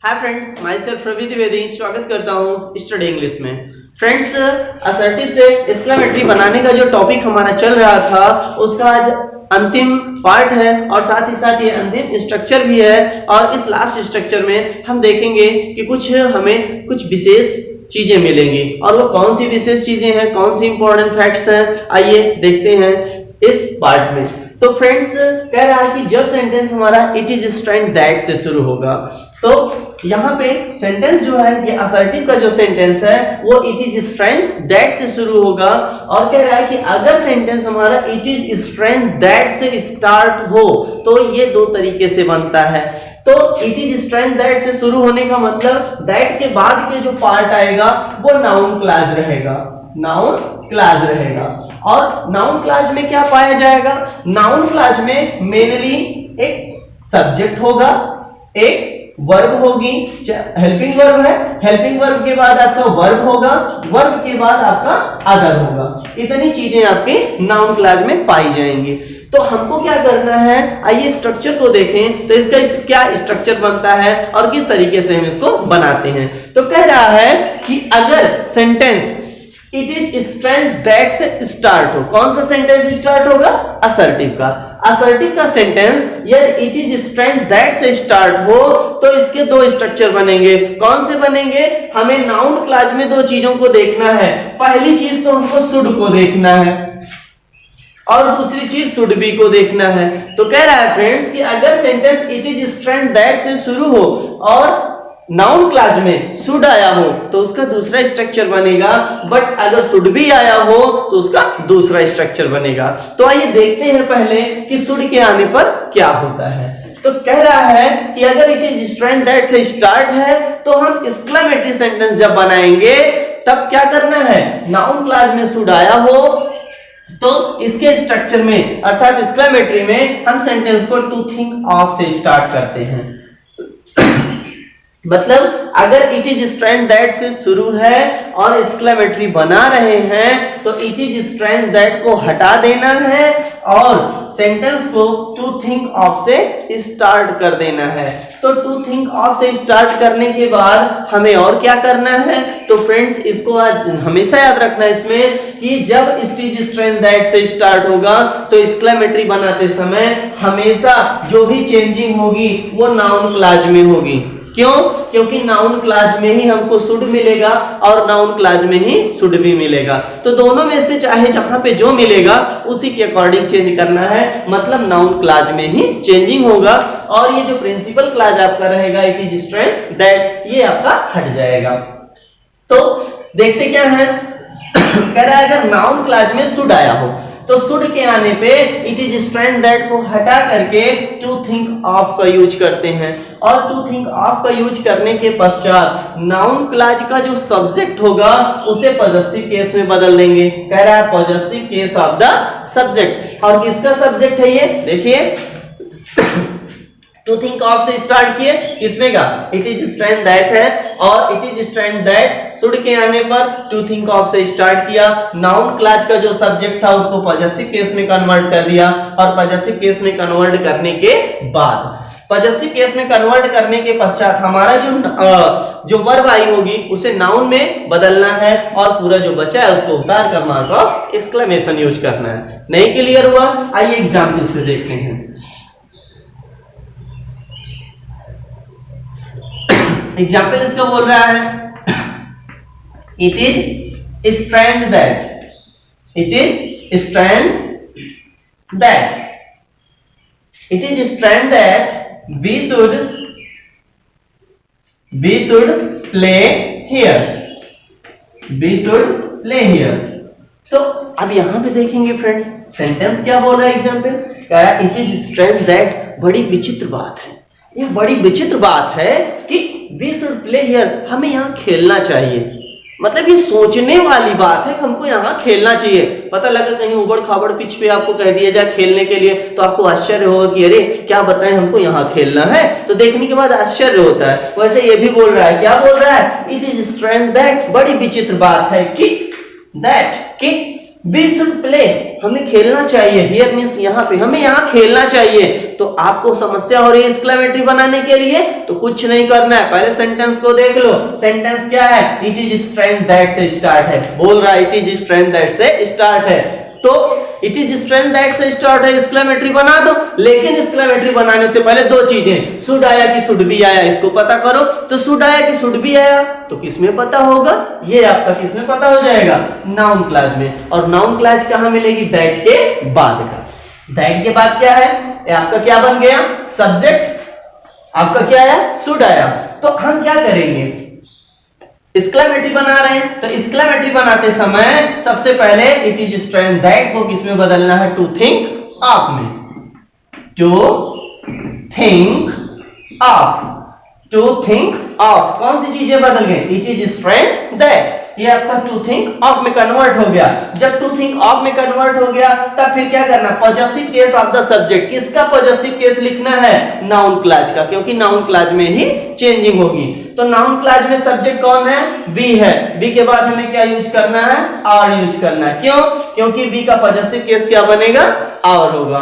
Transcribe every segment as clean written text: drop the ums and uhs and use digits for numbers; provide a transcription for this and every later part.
हाय friends, myself Ravi Dwivedi स्वागत करता हूँ स्टडी इंग्लिश में। फ्रेंड्स, असर्टिव से एक्सक्लेमेटरी बनाने का जो टॉपिक हमारा चल रहा था उसका आज अंतिम पार्ट है और साथ ही साथ ये अंतिम स्ट्रक्चर भी है। और इस लास्ट स्ट्रक्चर में हम देखेंगे कि हमें कुछ विशेष चीजें मिलेंगी और वो कौन सी विशेष चीजें हैं, कौन सी इंपॉर्टेंट फैक्ट्स हैं, आइए देखते हैं इस पार्ट में। तो फ्रेंड्स, कह रहा है कि जब सेंटेंस हमारा इट इज स्ट्रेंथ दैट से शुरू होगा, तो यहाँ पे सेंटेंस जो है ये असर्टिव का जो सेंटेंस है वो इट इज स्ट्रेंथ दैट से शुरू होगा। और कह रहा है कि अगर सेंटेंस हमारा इट इज स्ट्रेंथ दैट से स्टार्ट हो तो ये दो तरीके से बनता है। तो इट इज स्ट्रेंथ दैट से शुरू होने का मतलब दैट के बाद के जो पार्ट आएगा वो नाउन क्लॉज रहेगा, नाउन क्लॉज रहेगा। और नाउन क्लॉज में क्या पाया जाएगा? नाउन क्लॉज में मेनली एक सब्जेक्ट होगा, एक वर्ब होगी, हेल्पिंग वर्ब है, हेल्पिंग वर्ब के बाद आपका वर्ब होगा, वर्ब के बाद आपका अदर होगा। इतनी चीजें आपके नाउन क्लॉज में पाई जाएंगी। तो हमको क्या करना है, आइए स्ट्रक्चर को देखें तो इसका क्या स्ट्रक्चर बनता है और किस तरीके से हम इसको बनाते हैं। तो कह रहा है कि अगर sentence it is strength that से स्टार्ट हो, कौन सा सेंटेंस स्टार्ट होगा? असर्टिव का। असर्टिव का सेंटेंस यदि इट इज स्ट्रेंथ दैट से स्टार्ट हो तो इसके दो स्ट्रक्चर बनेंगे। कौन से बनेंगे? हमें नाउन क्लॉज में दो चीजों को देखना है। पहली चीज तो हमको शुड को देखना है और दूसरी चीज शुड बी को देखना है। तो कह रहा है फ्रेंड्स कि अगर sentence it is strength that से शुरू हो और नाउन क्लॉज में शुड आया हो तो उसका दूसरा स्ट्रक्चर बनेगा, बट अगर शुड भी आया हो तो उसका दूसरा स्ट्रक्चर बनेगा। तो आइए देखते हैं पहले कि शुड के आने पर क्या होता है। तो कह रहा है कि अगर इट इज स्ट्रेंथ दैट से स्टार्ट है तो हम एक्सक्लेमेटरी सेंटेंस जब बनाएंगे तब क्या करना है? नाउन क्लॉज में शुड आया हो तो इसके स्ट्रक्चर में अर्थात एक्सक्लेमेटरी में हम सेंटेंस को टू थिंक ऑफ से स्टार्ट करते हैं। मतलब अगर इट इज स्ट्रेंथ दैट से शुरू है और एक्सक्लेमेटरी बना रहे हैं तो इट इज स्ट्रेंथ दैट को हटा देना है और सेंटेंस को टू थिंक ऑफ से स्टार्ट कर देना है। तो टू थिंक ऑफ से स्टार्ट करने के बाद हमें और क्या करना है? तो फ्रेंड्स, इसको आज हमेशा याद रखना इसमें कि जब इट इज स्ट्रेंथ दैट से स्टार्ट होगा तो एक्सक्लेमेटरी बनाते समय हमेशा जो भी चेंजिंग होगी वो नाउन क्लॉज में होगी। क्यों? क्योंकि नाउन क्लॉज में ही हमको शुड मिलेगा और नाउन क्लॉज में ही शुड भी मिलेगा। तो दोनों में से चाहे जहां पे जो मिलेगा उसी के अकॉर्डिंग चेंज करना है, मतलब नाउन क्लॉज में ही चेंजिंग होगा। और ये जो प्रिंसिपल क्लॉज आपका रहेगा इट इज स्ट्रेंथ दैट, ये आपका हट जाएगा। तो देखते क्या है कह रहा है अगर नाउन क्लॉज में शुड आया हो तो शुड के आने पे इट इज स्ट्रेंथ दैट को हटा करके टू थिंक ऑफ का यूज करते हैं। और टू थिंक ऑफ का यूज करने के पश्चात नाउन क्लॉज का जो सब्जेक्ट होगा उसे पॉजेसिव केस में बदल देंगे। कह रहा है possessive case of the subject. और किसका सब्जेक्ट है ये? देखिए टू थिंक ऑफ से स्टार्ट किए, किसमें का? इट इज स्ट्रेंथ दैट है और it is strength that should के आने पर टू थिंक ऑफ से स्टार्ट किया। नाउन क्लॉज का जो सब्जेक्ट था उसको पॉजेसिव केस में कन्वर्ट कर दिया और पॉजेसिव केस में कन्वर्ट करने के बाद पॉजेसिव केस में कन्वर्ट करने के पश्चात हमारा जो वर्ब आई होगी उसे नाउन में बदलना है और पूरा जो बचा है उसको उतार कर मार्क ऑफ एक्सक्लेमेशन यूज करना है। नहीं क्लियर हुआ? आइए एग्जाम्पल से देखते हैं। एग्जाम्पल इसका बोल रहा है it is strength that, it is strength that, it is strength that we should play here, we should play here। तो अब यहां पे देखेंगे फ्रेंड्स सेंटेंस क्या बोल रहा है। एग्जाम्पल कह रहा है इट इज स्ट्रेंथ दैट। बड़ी विचित्र बात है, ये बड़ी विचित्र बात है कि we should play here, हमें यहाँ खेलना चाहिए। मतलब ये सोचने वाली बात है कि हमको यहाँ खेलना चाहिए। पता लगा कहीं उबड़ खाबड़ पिच पे आपको कह दिया जाए खेलने के लिए तो आपको आश्चर्य होगा कि अरे क्या बताएं, हमको यहाँ खेलना है। तो देखने के बाद आश्चर्य होता है। वैसे ये भी बोल रहा है, क्या बोल रहा है? इट इज स्ट्रेंथ दैट, बड़ी विचित्र बात है कि दैट कि वी शुड प्ले, हमें खेलना चाहिए। हियर मीन्स यहाँ पे, हमें यहाँ खेलना चाहिए। तो आपको समस्या हो रही है एक्सक्लेमेटरी बनाने के लिए, तो कुछ नहीं करना है, पहले सेंटेंस को देख लो। सेंटेंस क्या है? इट इज स्ट्रेंथ दैट से स्टार्ट है, बोल रहा है इट इज स्ट्रेंथ दैट से स्टार्ट है। तो इट इज स्ट्रेंथ दैट से स्टार्ट है, एक्सक्लेमेटरी बना दो। लेकिन एक्सक्लेमेटरी बनाने से पहले दो चीजें, शुड आया कि शुड बी आया, इसको पता करो। तो शुड आया कि शुड बी आया तो किसमें पता होगा? ये आपका किसमें पता हो जाएगा? नाउन क्लॉज में। और नाउन क्लॉज कहां मिलेगी? दैट के बाद का। दैट के बाद क्या है? ये आपका क्या बन गया? सब्जेक्ट। आपका क्या आया? शुड आया। तो हम क्या करेंगे? एक्सक्लेमेटरी बना रहे हैं, तो एक्सक्लेमेटरी बनाते समय सबसे पहले इट इज स्ट्रेंथ दैट को किसमें बदलना है? टू थिंक ऑफ में। To think of, to think of. कौन सी चीजें बदल गई? इट इज स्ट्रेंथ दैट, ये आपका टू थिंक ऑफ में कन्वर्ट हो गया। जब टू थिंक ऑफ में कन्वर्ट हो गया तब फिर क्या करना? Possessive case of the subject. किसका पॉजेसिव केस लिखना है? नाउन क्लॉज का, क्योंकि नाउन क्लॉज में ही चेंजिंग होगी। तो नाउन क्लॉज में सब्जेक्ट कौन है? बी है। बी के बाद हमें क्या यूज करना है? आर यूज करना है। क्यों? क्योंकि बी का पॉजेसिव केस क्या बनेगा? आर होगा।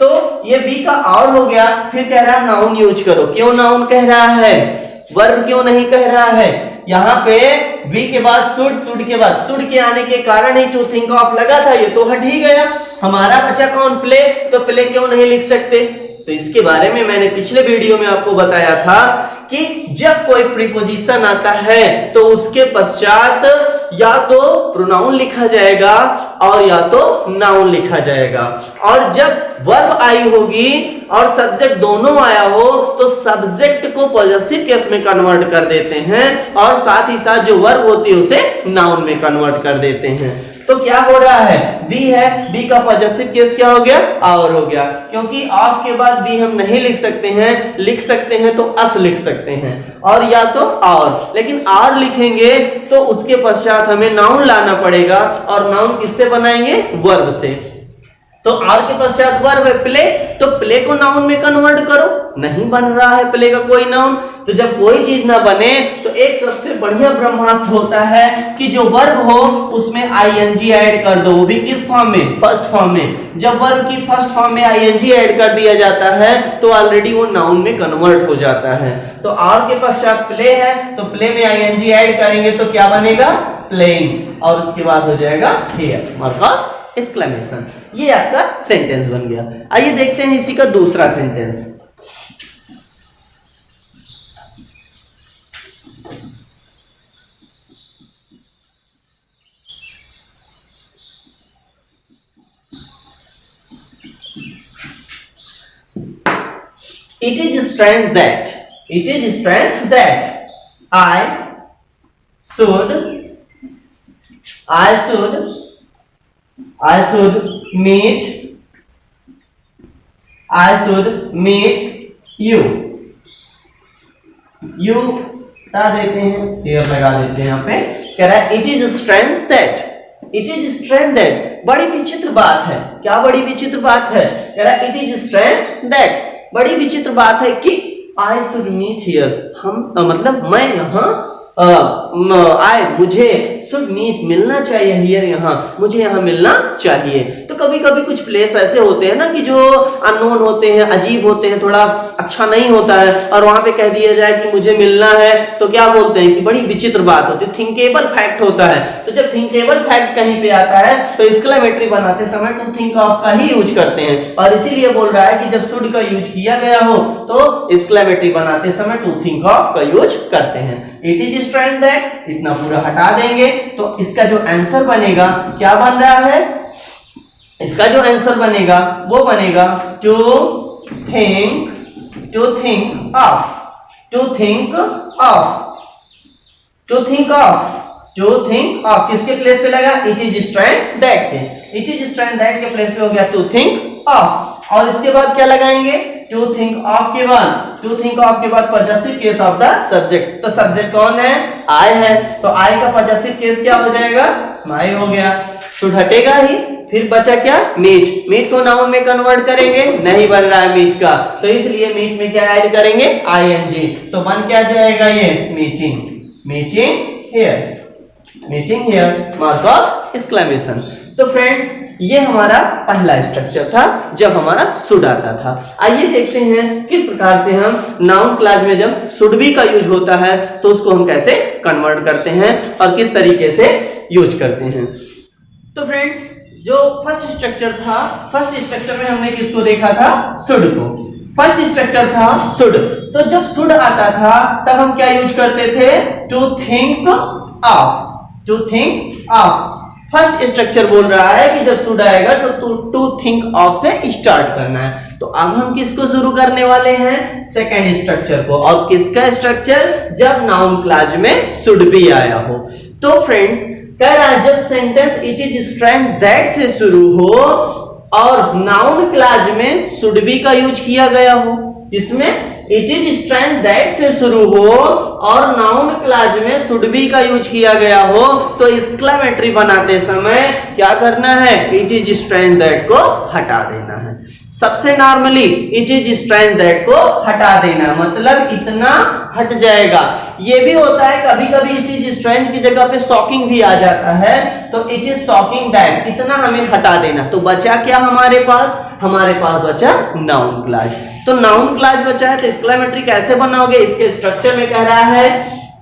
तो ये बी का आर हो गया। फिर कह रहा है नाउन यूज करो। क्यों नाउन कह रहा है? वर्ब क्यों नहीं कह रहा है? यहाँ पे वी के बाद शुड, शुड के बाद शुड के आने के कारण ही टू थिंक ऑफ लगा था, ये तो हट ही गया। हमारा बचा कौन? प्ले। तो प्ले क्यों नहीं लिख सकते? तो इसके बारे में मैंने पिछले वीडियो में आपको बताया था कि जब कोई प्रीपोजिशन आता है तो उसके पश्चात या तो प्रोनाउन लिखा जाएगा और या तो नाउन लिखा जाएगा। और जब वर्ब आई होगी और सब्जेक्ट दोनों आया हो तो सब्जेक्ट को पॉजेसिव केस में कन्वर्ट कर देते हैं और साथ ही साथ जो वर्ब होती है उसे नाउन में कन्वर्ट कर देते हैं। तो क्या हो रहा है? बी है, बी का पॉजेसिव केस क्या हो गया? आवर हो गया। क्योंकि ऑफ के बाद बी हम नहीं लिख सकते हैं, लिख सकते हैं तो अस लिख सकते हैं और या तो और। लेकिन आर लिखेंगे तो उसके पश्चात हमें नाउन लाना पड़ेगा और नाउन किससे बनाएंगे? वर्ब से। तो आर के पश्चात वर्ब है प्ले, तो प्ले को नाउन में कन्वर्ट करो। नहीं बन रहा है प्ले का कोई नाउन। तो जब कोई चीज ना बने तो एक सबसे बढ़िया ब्रह्मास्त्र होता है कि जो वर्ब हो उसमें आईएनजी ऐड कर दो। वो भी किस फॉर्म में? फर्स्ट फॉर्म में। जब वर्ब की फर्स्ट फॉर्म में आईएनजी ऐड कर दिया जाता है तो ऑलरेडी वो नाउन में कन्वर्ट हो जाता है। तो आर के पश्चात प्ले है तो प्ले में आईएनजी ऐड करेंगे तो क्या बनेगा? प्लेइंग। और उसके बाद हो जाएगा हियर मार्क एक्सक्लेमेशन। ये आपका सेंटेंस बन गया। आइए देखते हैं इसी का दूसरा sentence. It is strange that, it is strange that I should meet you। You हटा देते हैं, here लगा देते हैं। यहाँ पे कह रहा है it is strange that, it is strange that। बड़ी विचित्र बात है। क्या बड़ी विचित्र बात है? कह रहा है it is strange that, बड़ी विचित्र बात है कि I should meet here, हम मतलब मैं यहाँ मुझे शुड मीट मिलना चाहिए हियर, यहाँ मुझे यहाँ मिलना चाहिए। तो कभी कभी कुछ प्लेस ऐसे होते हैं ना कि जो अननोन होते हैं, अजीब होते हैं, थोड़ा अच्छा नहीं होता है और वहां पे कह दिया जाए कि मुझे मिलना है तो क्या बोलते हैं कि बड़ी विचित्र बात होती है, थिंकेबल फैक्ट होता है। तो जब थिंकेबल फैक्ट कहीं पे आता है तो एक्सक्लेमेटरी बनाते समय टू थिंक ऑफ का ही यूज करते हैं और इसीलिए बोल रहा है कि जब शुड का यूज किया गया हो तो एक्सक्लेमेटरी बनाते समय टू थिंक ऑफ का यूज करते हैं। इट इज स्ट्रेंज दैट, इतना पूरा हटा देंगे तो इसका जो आंसर बनेगा क्या बन रहा है? इसका जो आंसर बनेगा वो बनेगा to think of, to think of, to think of, to think of. किसके प्लेस पे लगा? इट इज स्ट्रेंज दैट के, इट इज स्ट्रेंज दैट के प्लेस पे हो गया टू थिंक ऑफ। और इसके बाद क्या लगाएंगे? टू थिंक ऑफ के बाद, टू थिंक ऑफ के बाद possessive case of the subject. तो सब्जेक्ट कौन है? आई है, तो आई का पॉजेसिव केस क्या हो जाएगा? माई हो गया। शुड हटेगा ही, फिर बचा क्या? मीट। मीट को नाउन में कन्वर्ट करेंगे, नहीं बन रहा है मीट का, तो इसलिए मीट में क्या ऐड करेंगे? आईएनजी। तो बन क्या जाएगा ये? Meeting. Meeting here, meeting here, mark of exclamation. तो फ्रेंड्स ये हमारा पहला स्ट्रक्चर था जब हमारा शुड आता था। आइए देखते हैं किस प्रकार से हम नाउन क्लॉज में जब शुड बी का यूज होता है तो उसको हम कैसे कन्वर्ट करते हैं और किस तरीके से यूज करते हैं। तो फ्रेंड्स जो फर्स्ट स्ट्रक्चर था, फर्स्ट स्ट्रक्चर में हमने किसको देखा था? शुड को। फर्स्ट स्ट्रक्चर था शुड। तो जब शुड आता था तब हम क्या यूज करते थे? To think of, to think of. First structure बोल रहा है कि जब शुड आएगा तो टू थिंक ऑफ से स्टार्ट करना है। तो अब हम किसको शुरू करने वाले हैं? सेकेंड स्ट्रक्चर को। और किसका स्ट्रक्चर? जब नाउन क्लॉज में शुड बी आया हो। तो फ्रेंड्स कह रहा है जब sentence it is strength that से शुरू हो और नाउन क्लॉज में शुड बी का यूज किया गया हो, इसमें इट इज स्ट्रेंथ दैट से शुरू हो और नाउन क्लॉज में शुड बी का यूज किया गया हो, तो एक्सक्लेमेटरी बनाते समय क्या करना है? इट इज स्ट्रेंथ दैट को हटा देना है। सबसे normally it is strength that को हटा देना, मतलब इतना हट जाएगा। ये भी होता है कभी कभी इट इज स्ट्रेंथ की जगह पे शॉकिंग भी आ जाता है, तो इट इज शॉकिंग दैट, इतना हमें हटा देना। तो बचा क्या हमारे पास? हमारे पास बचा नाउन क्लॉज। तो नाउन क्लॉज बचा है तो एक्सक्लेमेटरी कैसे बनाओगे? इसके स्ट्रक्चर में कह रहा है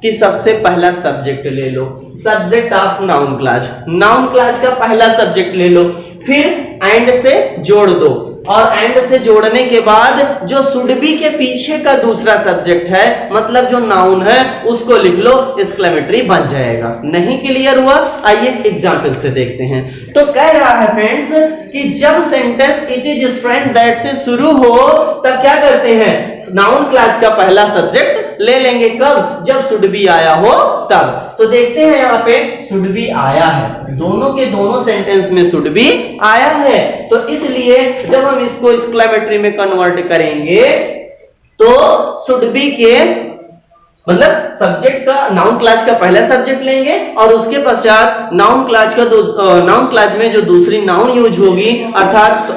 कि सबसे पहला सब्जेक्ट ले लो, subject of noun clause. Noun clause का पहला सब्जेक्ट ले लो, फिर एंड से जोड़ दो और एंड से जोड़ने के बाद जो शुड बी के पीछे का दूसरा सब्जेक्ट है, मतलब जो नाउन है, उसको लिख लो, एक्सक्लेमेटरी बन जाएगा। नहीं क्लियर हुआ? आइए एग्जांपल से देखते हैं। तो कह रहा है फ्रेंड्स कि जब sentence it is strength that से शुरू हो तब क्या करते हैं? नाउन क्लॉज का पहला सब्जेक्ट ले लेंगे। कब? जब शुड बी आया हो तब। तो देखते हैं यहाँ पे शुड बी आया है, दोनों के दोनों सेंटेंस में शुड बी आया है। तो इसलिए जब हम इसको एक्सक्लेमेटरी में कन्वर्ट करेंगे तो शुड बी के मतलब सब्जेक्ट का, नाउन क्लॉज का पहला सब्जेक्ट लेंगे और उसके पश्चात नाउन क्लॉज का नाउन क्लॉज में जो दूसरी नाउन यूज होगी, अर्थात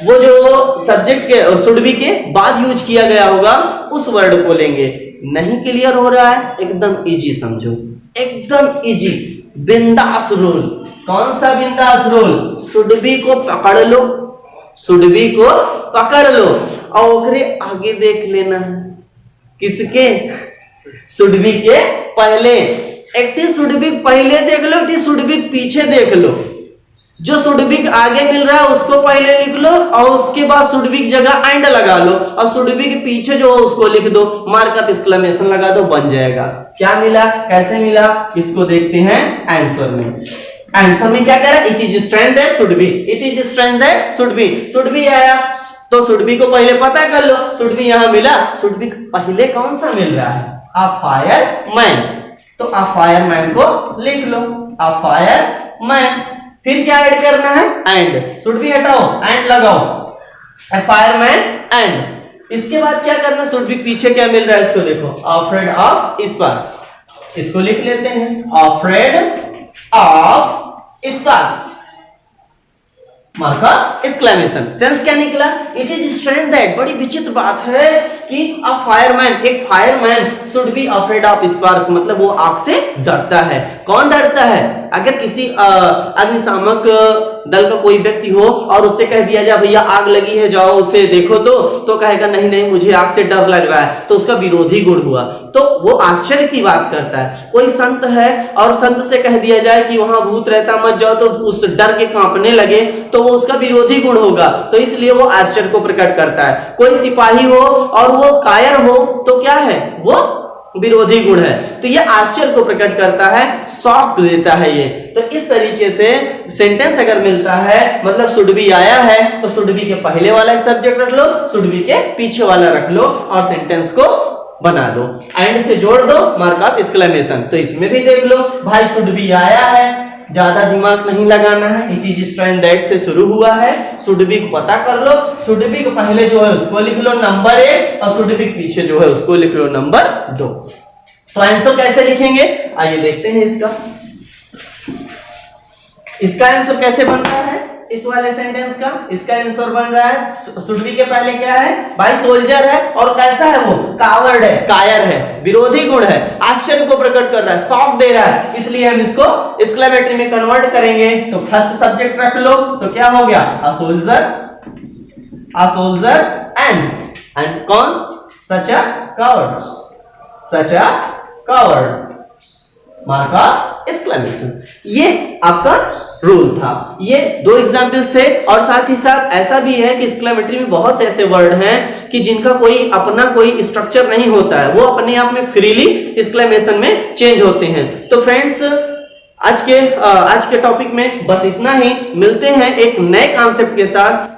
वो जो सब्जेक्ट के शुड बी के बाद यूज किया गया होगा उस वर्ड को लेंगे। नहीं क्लियर हो रहा है? एकदम इजी समझो, एकदम इजी, बिंदास रूल। कौन सा बिंदास रूल? शुड बी को पकड़ लो, शुड बी को पकड़ लो और ओकरे आगे देख लेना है। किसके? शुड बी के पहले। एक शुड बी पहले देख लो, एक शुड बी पीछे देख लो। जो शुड बी आगे मिल रहा है उसको पहले लिख लो और उसके बाद शुड बी की जगह एंड लगा लो और शुड बी के पीछे जो उसको लिख दो, मार्कअप एक्सक्लेमेशन लगा दो, बन जाएगा। क्या मिला? कैसे मिला? इसको देखते हैं आंसर में। आंसर में क्या कह रहा है? It is strength that should be, it is strength that should be. Should be आया तो शुड बी को पहले पता कर लो, शुड बी यहां मिला। शुड बी पहले कौन सा मिल रहा है? अ फायरमैन। तो अ फायरमैन को लिख लो, अ फायरमैन। फिर क्या ऐड करना है? एंड। शुड बी हटाओ, एंड लगाओ, फायरमैन एंड। इसके बाद क्या करना? शुड बी पीछे क्या मिल रहा है इसको देखो, अफ्रेड ऑफ स्पार्क्स। इसको लिख लेते हैं, afraid of sparks, markup exclamation. Sense क्या निकला? It is strength that. बड़ी विचित्र बात है कि अ फायरमैन, एक fireman should be afraid of spark, मतलब वो आग से डरता है। कौन डरता है? अगर किसी अग्निशामक दल का कोई व्यक्ति हो और उससे कह दिया जाए भैया आग लगी है जाओ उसे देखो, तो कहेगा नहीं नहीं मुझे आग से डर लग रहा है, तो उसका विरोधी गुण हुआ। तो वो आश्चर्य की बात करता है। कोई संत है और संत से कह दिया जाए कि वहां भूत रहता मत जाओ, तो उस डर के कांपने लगे, तो वो उसका विरोधी गुण होगा, तो इसलिए वो आश्चर्य को प्रकट करता है। कोई सिपाही हो और वो कायर हो तो क्या है? वो विरोधी गुण है, तो ये आश्चर्य को प्रकट करता है, शॉक देता है ये। तो इस तरीके से सेंटेंस अगर मिलता है, मतलब शुड बी आया है तो शुड बी के पहले वाला सब्जेक्ट रख लो, शुड बी के पीछे वाला रख लो और सेंटेंस को बना लो, एंड से जोड़ दो, मार्कअप एक्सक्लेमेशन। तो इसमें भी देख लो भाई, शुड बी आया है, ज्यादा दिमाग नहीं लगाना है, इट इज स्ट्रेंथ दैट से शुरू हुआ है, शुड बी को पता कर लो, शुड बी को पहले जो है उसको लिख लो नंबर 1 और शुड बी के पीछे जो है उसको लिख लो नंबर 2। तो आंसर कैसे लिखेंगे? आइए देखते हैं इसका आंसर कैसे बनता है। इस वाले सेंटेंस का, इसका आंसर बन रहा है शुड बी के पहले क्या है भाई, सोल्जर है, और कैसा है वो, कावर्ड है, कायर है, विरोधी गुण है, आश्चर्य को प्रकट कर रहा है, शॉक दे रहा है, इसलिए हम इसको एक्सक्लेमेटरी में कन्वर्ट करेंगे। तो फर्स्ट सब्जेक्ट रख लो, तो क्या हो गया, अ सोल्जर एंड कौन, सच अ कावर्ड, मार्का एक्सक्लेमेशन। ये आपका रूल था। ये दो एग्जाम्पल्स थे, और साथ ही साथ ऐसा भी है कि एक्सक्लेमेटरी में बहुत से ऐसे वर्ड हैं कि जिनका कोई अपना कोई स्ट्रक्चर नहीं होता है, वो अपने आप में फ्रीली एक्सक्लेमेशन में चेंज होते हैं। तो फ्रेंड्स आज के टॉपिक में बस इतना ही, मिलते हैं एक नए कॉन्सेप्ट के साथ।